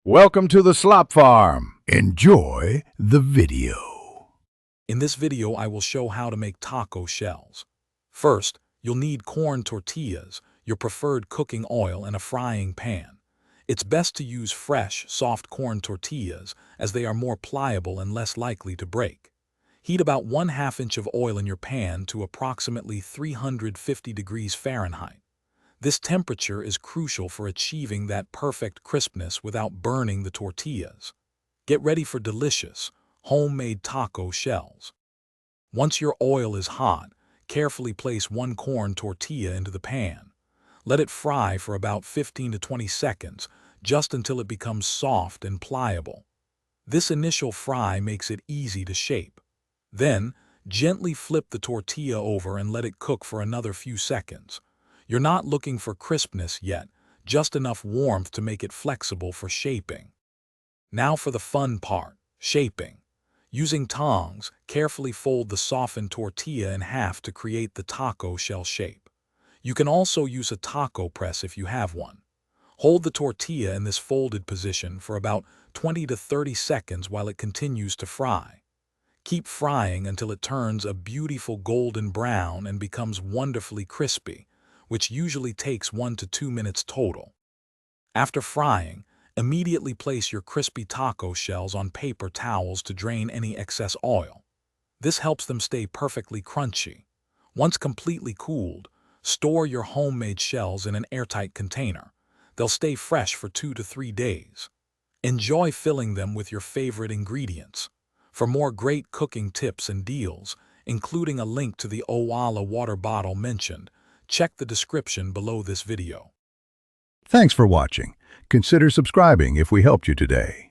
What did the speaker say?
Welcome to the Slop Farm. Enjoy the video. In this video, I will show how to make taco shells. First, you'll need corn tortillas, your preferred cooking oil, and a frying pan. It's best to use fresh, soft corn tortillas as they are more pliable and less likely to break. Heat about 1/2 inch of oil in your pan to approximately 350 degrees Fahrenheit. This temperature is crucial for achieving that perfect crispness without burning the tortillas. Get ready for delicious, homemade taco shells. Once your oil is hot, carefully place one corn tortilla into the pan. Let it fry for about 15 to 20 seconds, just until it becomes soft and pliable. This initial fry makes it easy to shape. Then, gently flip the tortilla over and let it cook for another few seconds. You're not looking for crispness yet, just enough warmth to make it flexible for shaping. Now for the fun part, shaping. Using tongs, carefully fold the softened tortilla in half to create the taco shell shape. You can also use a taco press if you have one. Hold the tortilla in this folded position for about 20 to 30 seconds while it continues to fry. Keep frying until it turns a beautiful golden brown and becomes wonderfully crispy, which usually takes 1 to 2 minutes total. After frying, immediately place your crispy taco shells on paper towels to drain any excess oil. This helps them stay perfectly crunchy. Once completely cooled, store your homemade shells in an airtight container. They'll stay fresh for 2 to 3 days. Enjoy filling them with your favorite ingredients. For more great cooking tips and deals, including a link to the Owala water bottle mentioned, check the description below this video. Thanks for watching. Consider subscribing if we helped you today.